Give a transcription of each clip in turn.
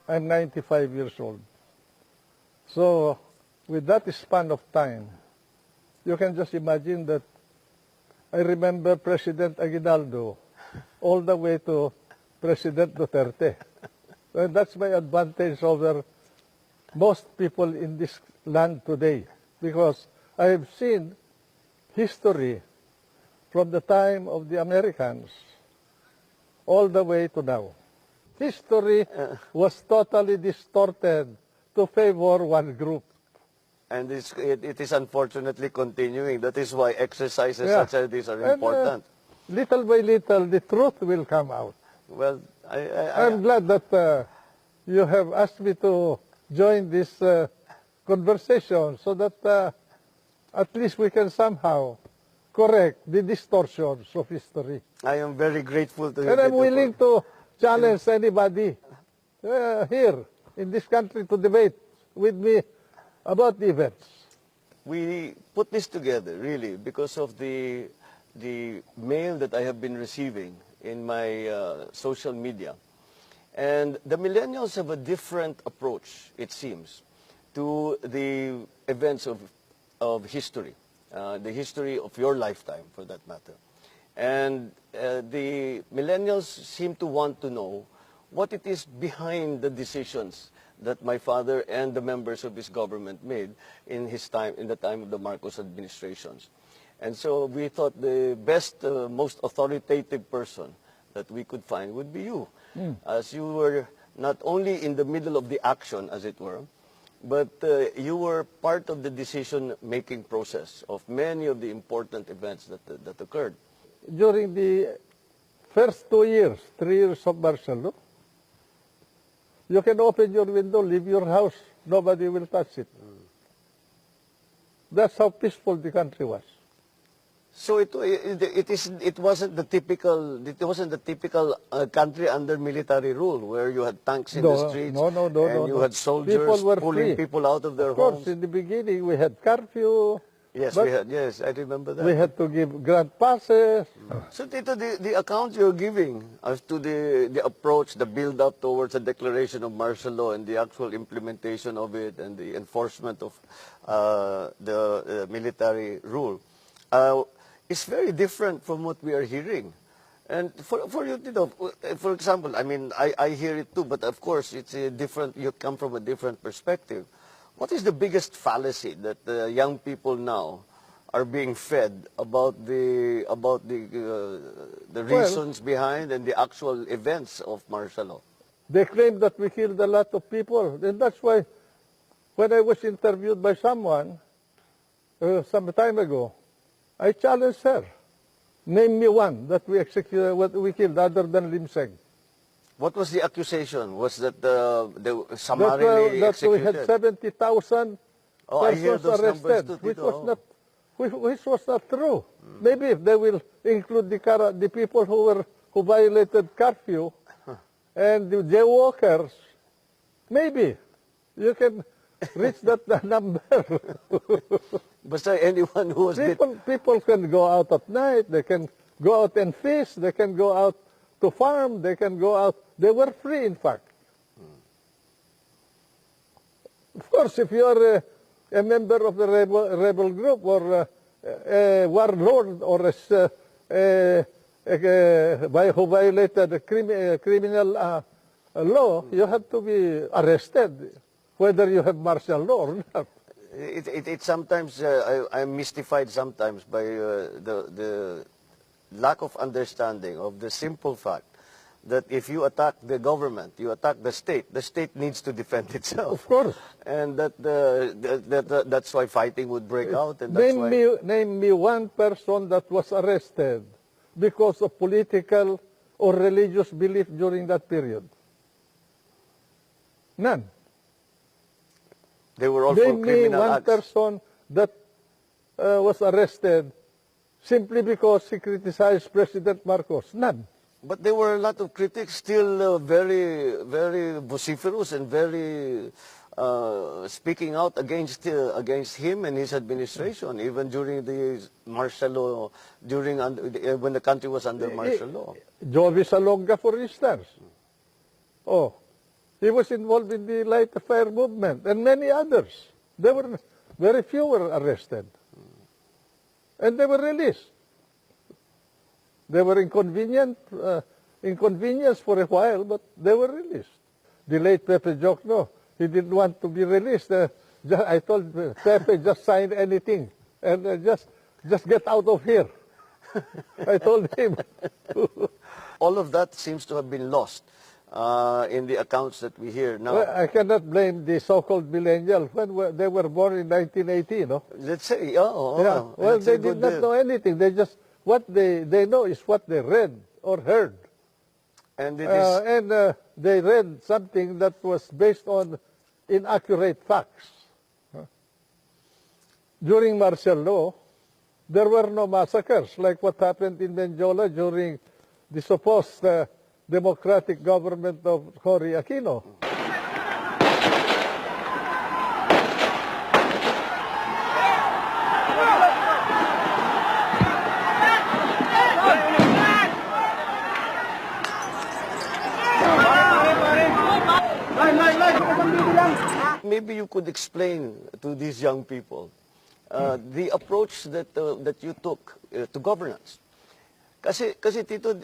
I'm 95 years old. So, with that span of time, you can just imagine that I remember President Aguinaldo all the way to President Duterte. And that's my advantage over most people in this land today, because I have seen history from the time of the Americans all the way to now. History was totally distorted to favor one group. And it is unfortunately continuing. That is why exercises such as these are important. Little by little, the truth will come out. Well, I'm glad that you have asked me to join this conversation so that at least we can somehow correct the distortions of history. I am very grateful to you. And I'm willing to challenge anybody here in this country to debate with me about the events. We put this together, really, because of the mail that I have been receiving in my social media. And the millennials have a different approach, it seems, to the events of history, the history of your lifetime, for that matter. And the millennials seem to want to know what it is behind the decisions that my father and the members of his government made in his time, in the time of the Marcos administrations. And so we thought the best, most authoritative person that we could find would be you, as you were not only in the middle of the action, as it were, but you were part of the decision-making process of many of the important events that occurred. During the first 2 years, 3 years of martial law, you can open your window, leave your house, nobody will touch it. That's how peaceful the country was. So it wasn't the typical country under military rule where you had tanks in the streets and you had soldiers pulling people out of their homes. Of course, in the beginning we had curfew. Yes, we had. Yes, I remember that. We had to give grant passes. So, Tito, the account you're giving as to the approach, the build-up towards the declaration of martial law and the actual implementation of it and the enforcement of the military rule is very different from what we are hearing. And for you, Tito, for example, I mean, I hear it too, but of course it's a different. You come from a different perspective. What is the biggest fallacy that the young people now are being fed about the reasons behind and the actual events of martial law? They claim that we killed a lot of people, and that's why when I was interviewed by someone some time ago, I challenged her. Name me one that we executed, what we killed other than Lim Seng. What was the accusation? Was that the summarily that executed? we had 70,000 persons arrested, which was not true. Maybe if they will include the people who violated curfew and the jaywalkers, maybe you can reach that number. But anyone who was people can go out at night. They can go out and fish. They can go out to farm. They can go out. They were free, in fact. Of course, if you are a member of the rebel group or a warlord or who violated a criminal law, you have to be arrested, whether you have martial law or not. It sometimes, I'm mystified sometimes by the lack of understanding of the simple fact that if you attack the government, you attack the state needs to defend itself. Of course. And that's why fighting would break out. And that's name me one person that was arrested because of political or religious belief during that period. None. They were all for criminal acts. Name me one person that was arrested simply because he criticized President Marcos. None. But there were a lot of critics still very, very vociferous and very speaking out against him and his administration, even during the martial law, when the country was under martial law. Jovi Salonga, for instance. Oh, He was involved in the Light the Fire movement and many others. There were very few were arrested. And they were released. They were inconvenienced for a while, but they were released. The late Pepe Jokno, he didn't want to be released. I told Pepe, just sign anything and just get out of here. I told him. All of that seems to have been lost in the accounts that we hear now. Well, I cannot blame the so-called millennials when they were born in 1980, no? Let's say, Yeah. Well, that's they a did good, not know anything. They just, what they know is what they read or heard. And it is, They read something that was based on inaccurate facts. During martial law, there were no massacres like what happened in Benjola during the supposed democratic government of Cory Aquino. maybe you could explain to these young people the approach that you took to governance. Kasi Tito,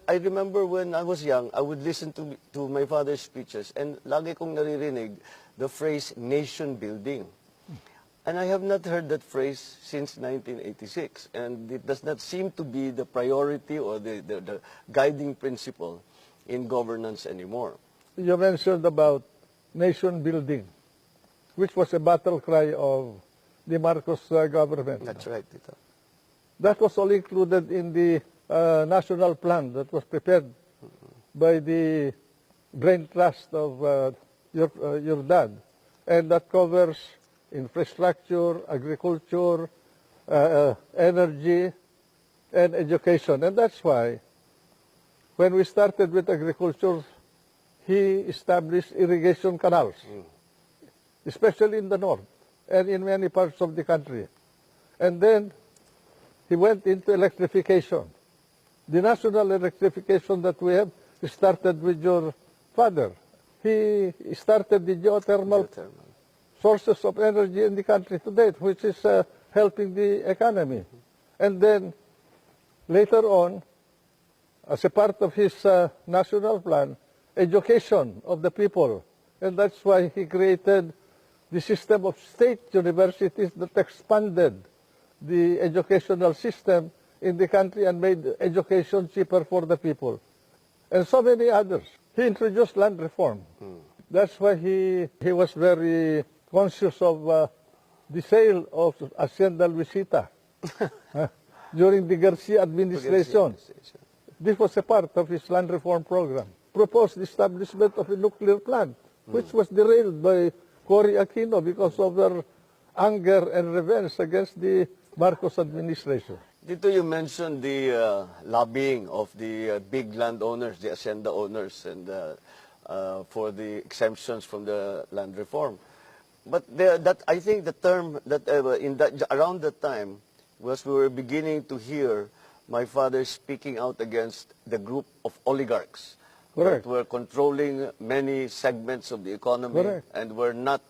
I remember when I was young, I would listen to my father's speeches and lagi kong naririnig the phrase nation building. And I have not heard that phrase since 1986, and it does not seem to be the priority or the guiding principle in governance anymore. You mentioned about nation building, which was a battle cry of the Marcos government. That's right, Tito. That was all included in the national plan that was prepared by the brain trust of your dad, and that covers infrastructure, agriculture, energy, and education. And that's why when we started with agriculture, he established irrigation canals, especially in the north and in many parts of the country. And then he went into electrification. The national electrification that we have started with your father. He started the geothermal sources of energy in the country today, which is helping the economy. And then later on, as a part of his national plan, education of the people. And that's why he created the system of state universities that expanded the educational system in the country and made education cheaper for the people. And so many others. He introduced land reform. That's why he was very conscious of the sale of Hacienda Luisita during the Garcia administration. This was a part of his land reform program. Proposed the establishment of a nuclear plant, which was derailed by Cory Aquino because of their anger and revenge against the Marcos administration. Dito you mentioned the lobbying of the big landowners, the Hacienda owners, and for the exemptions from the land reform. But I think the term that around that time was we were beginning to hear my father speaking out against the group of oligarchs. Correct. That were controlling many segments of the economy. Correct. And were not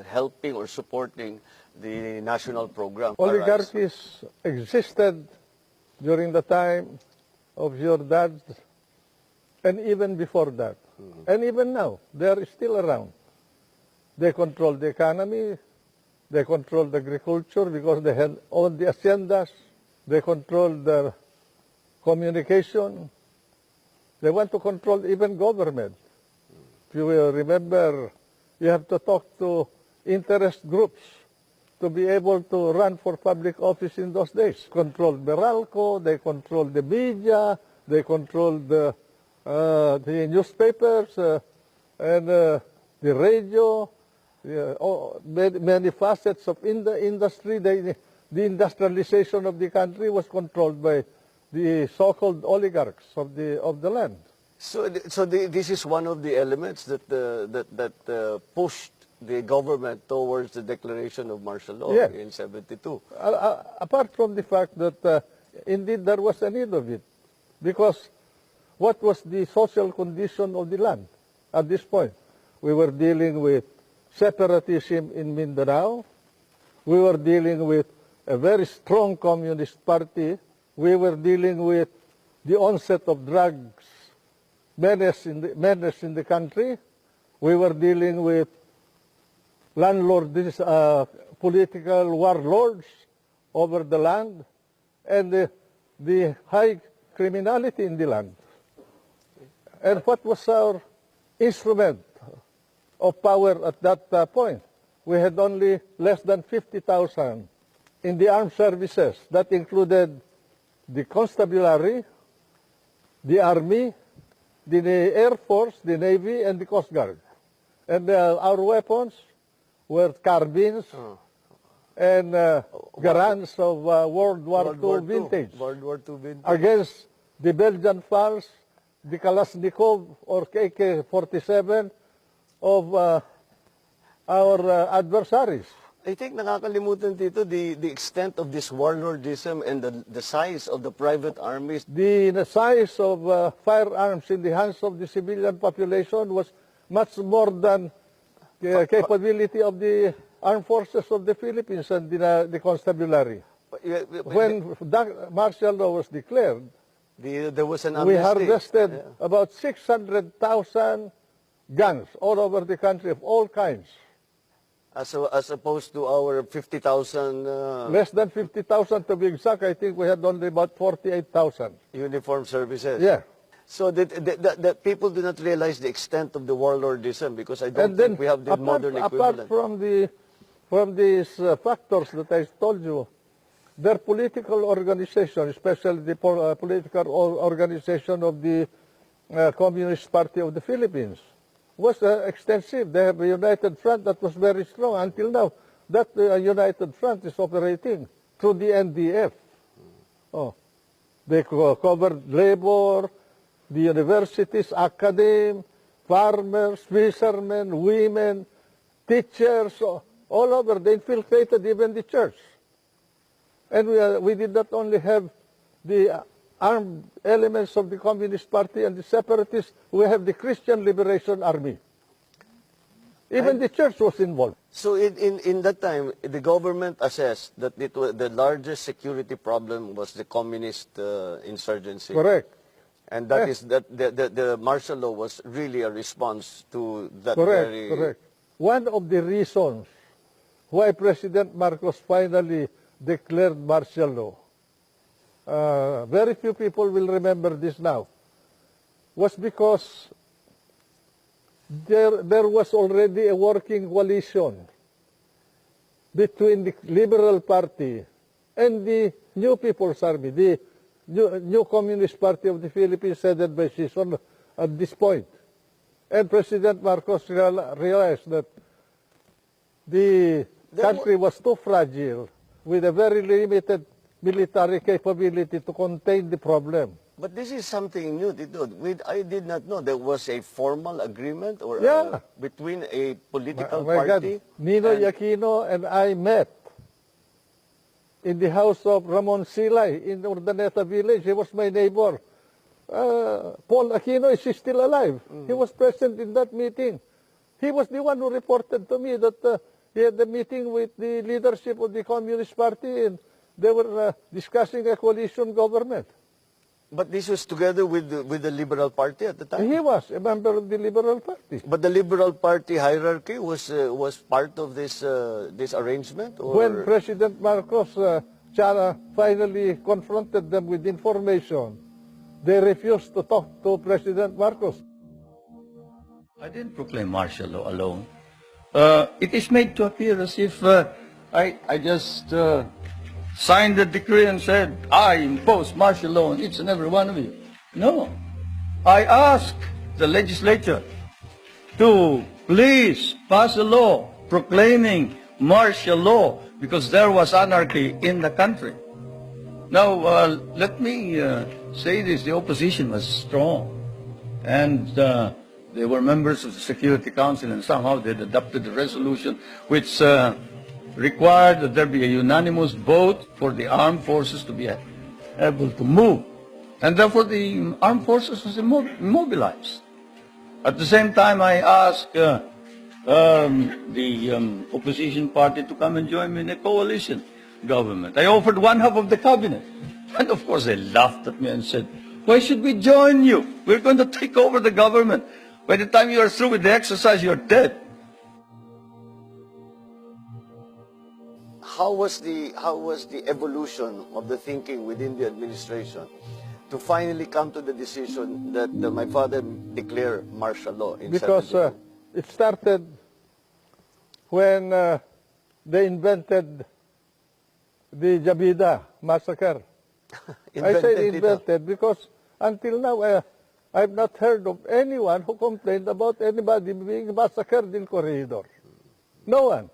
helping or supporting the national program. Oligarchies existed during the time of your dad and even before that. And even now, they are still around. They control the economy, they control the agriculture because they own the haciendas, they control the communication, they want to control even government. If you will remember, you have to talk to interest groups to be able to run for public office in those days. Controlled Meralco, they controlled the media, they controlled the newspapers and the radio, many facets of industry. The industrialization of the country was controlled by the so-called oligarchs of the land. So this is one of the elements that pushed the government towards the declaration of martial law in 72. Apart from the fact that indeed there was a need of it, because what was the social condition of the land at this point. We were dealing with separatism in Mindanao. We were dealing with a very strong communist party. We were dealing with the onset of drugs menace in the country. We were dealing with landlords, political warlords over the land, and the high criminality in the land. And what was our instrument of power at that point? We had only less than 50,000 in the armed services. That included the constabulary, the army, the Air Force, the Navy, and the Coast Guard. And our weapons were carbines and Garands of World War II vintage. World War II vintage. Against the Belgian FALS, the Kalashnikov or AK-47 of our adversaries. I think nakakalimutan dito the extent of this warlordism and the size of the private armies. The size of firearms in the hands of the civilian population was much more than the capability of the armed forces of the Philippines and the constabulary. When martial law was declared, there was an we amnesty. harvested about 600,000 guns all over the country of all kinds. As opposed to our 50,000 Less than 50,000 to be exact. I think we had only about 48,000. uniformed services. Yeah. So that people do not realize the extent of the warlordism, because I don't think we have the modern equivalent. Apart from these factors that I told you, their political organization, especially the political organization of the Communist Party of the Philippines, was extensive. They have a united front that was very strong. Until now, that united front is operating through the NDF. Oh, they covered labor, the universities, academe, farmers, fishermen, women, teachers, all over. They infiltrated even the church. And we did not only have the armed elements of the Communist Party and the separatists, we have the Christian Liberation Army. Even the church was involved. So in that time, the government assessed that the largest security problem was the communist insurgency. Correct. And that is that the martial law was really a response to that Correct. One of the reasons why President Marcos finally declared martial law, very few people will remember this now, was because there was already a working coalition between the Liberal Party and the New People's Army, the New Communist Party of the Philippines, headed by Sison at this point. And President Marcos realized that the country was too fragile, with a very limited military capability to contain the problem. But this is something new. I did not know there was a formal agreement or between a political party. God. Ninoy Aquino and I met in the house of Ramon Silay in Urdaneta village. He was my neighbor. Paul Aquino is still alive. He was present in that meeting. He was the one who reported to me that he had a meeting with the leadership of the Communist Party, and they were discussing a coalition government. But this was together with the Liberal Party at the time? He was a member of the Liberal Party. But the Liberal Party hierarchy was part of this arrangement? Or? When President Marcos finally confronted them with information, they refused to talk to President Marcos. I didn't proclaim martial law alone. It is made to appear as if I just signed the decree and said, I impose martial law on each and every one of you. No. I asked the legislature to please pass a law proclaiming martial law because there was anarchy in the country. Now, let me say this. The opposition was strong. And they were members of the Security Council, and somehow they adopted a resolution which required that there be a unanimous vote for the armed forces to be able to move And therefore the armed forces was immobilized. At the same time, I asked the opposition party to come and join me in a coalition government. I offered one half of the cabinet. And of course they laughed at me and said, why should we join you? We're going to take over the government. By the time you are through with the exercise, you're dead. How was the evolution of the thinking within the administration to finally come to the decision that my father declare martial law in Because 72? it started when they invented the Jabida massacre. I say invented because until now I've not heard of anyone who complained about anybody being massacred in Corregidor. No one.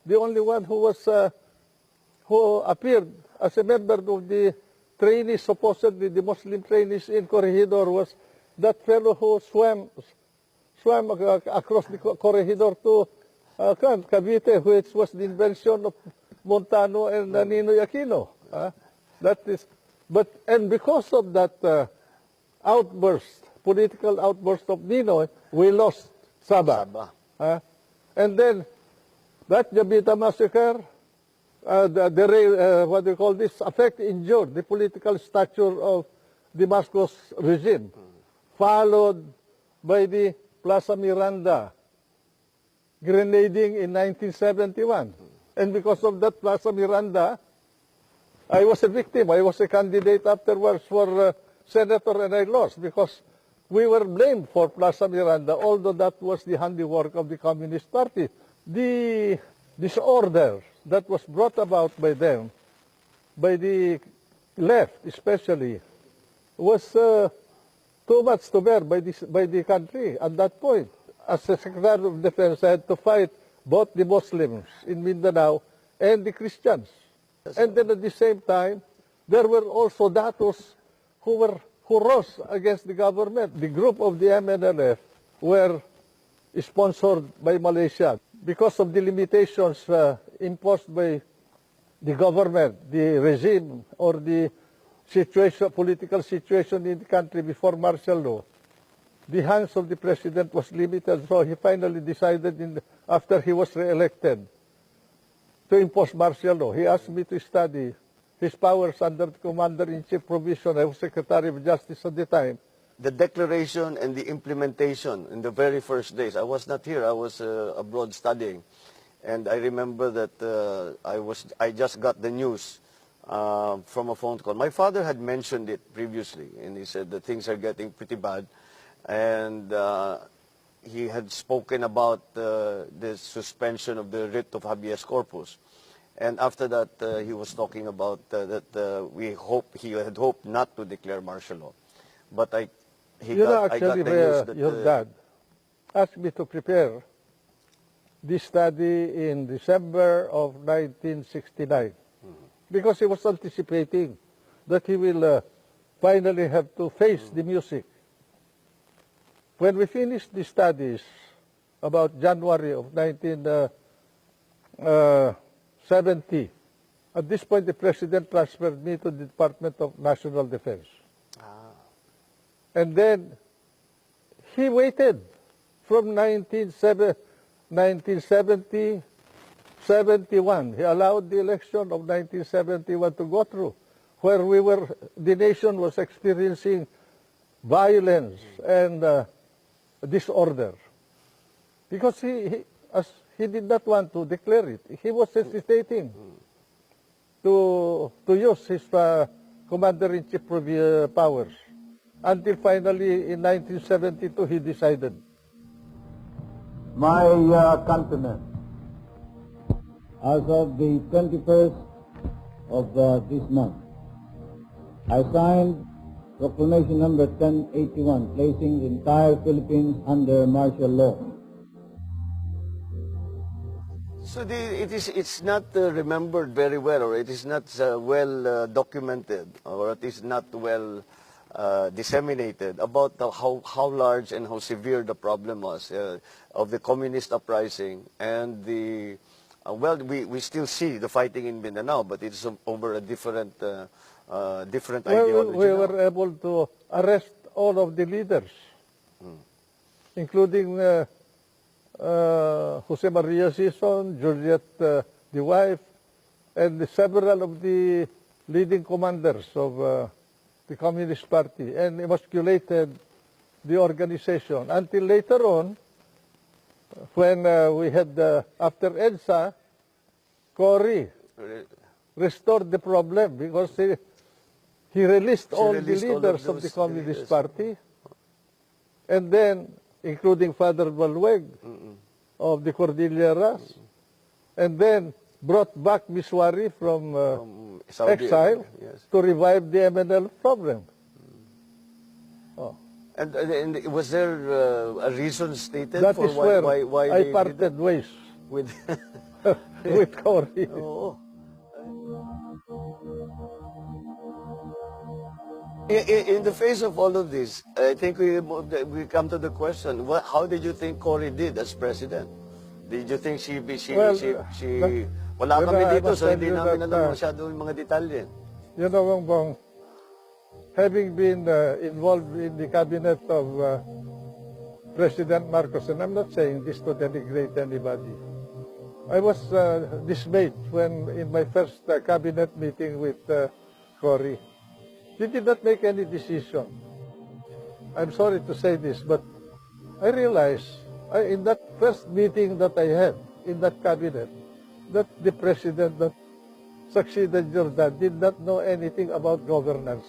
The only one who was who appeared as a member of the trainees, supposedly the Muslim trainees in Corregidor, was that fellow who swam across the Corregidor to Cavite, which was the invention of Montano and Ninoy Aquino. That is, and because of that outburst, political outburst of Ninoy, we lost Sabah. And then that Jabita massacre, what do you call this, injured the political stature of the Marcos regime, followed by the Plaza Miranda grenading in 1971. And because of that Plaza Miranda, I was a victim. I was a candidate afterwards for senator, and I lost because we were blamed for Plaza Miranda, although that was the handiwork of the Communist Party. The disorder that was brought about by them, by the left especially, was too much to bear by the country at that point. As the Secretary of Defense, I had to fight both the Muslims in Mindanao and the Christians. And then at the same time, there were also datos who rose against the government. The group of the MNLF were sponsored by Malaysia because of the limitations imposed by the government, the regime, or the situation, political situation in the country before martial law. The hands of the president was limited, so he finally decided, after he was re-elected, to impose martial law. He asked me to study his powers under the Commander-in-Chief provision. I was Secretary of Justice at the time. The declaration and the implementation in the very first days. I was not here. I was abroad studying. And I remember that I just got the news from a phone call. My father had mentioned it previously, and he said that things are getting pretty bad. And he had spoken about the suspension of the writ of habeas corpus. And after that, he was talking about he had hoped not to declare martial law. But I got the news that your dad asked me to prepare this study in December of 1969 because he was anticipating that he will finally have to face the music. When we finished the studies about January of 1970, at this point the President transferred me to the Department of National Defense. And then he waited from 1970, 71. He allowed the election of 1971 to go through, where the nation was experiencing violence and disorder. Because he did not want to declare it. He was hesitating to use his Commander-in-Chief powers. Until finally, in 1972, he decided. My countrymen, as of the 21st of this month, I signed Proclamation number 1081, placing the entire Philippines under martial law. So it's not remembered very well, or it is not well documented, or it is not well disseminated about how large and how severe the problem was of the communist uprising and the we still see the fighting in Mindanao, but it's over a different different Well, ideology. we now. were able to arrest all of the leaders, including Jose Maria Sison, Juliet, the wife, and several of the leading commanders of the Communist Party, and emasculated the organization until later on, when we had, after EDSA, Cory restored the problem because he released all the released all of leaders of the those Communist leaders. Party, and then, including Father Balweg of the Cordilleras, and then brought back Miswari from Saudi exile Arabia, yes. to revive the MNL problem. Oh. And was there a reason stated That for is where why I they parted did ways that? With with Cory. Oo. In the face of all of this, I think we come to the question: how did you think Cory did as president? Did you think she Well, wala you kami know, I dito, must so tell hindi you namin that, alam masyado yung mga detalye. You know, Bongbong, having been involved in the cabinet of President Marcos, and I'm not saying this to denigrate anybody, I was dismayed when in my first cabinet meeting with Cory, he did not make any decision. I'm sorry to say this, but I realized in that first meeting that I had in that cabinet, that the president that succeeded Jordan did not know anything about governance.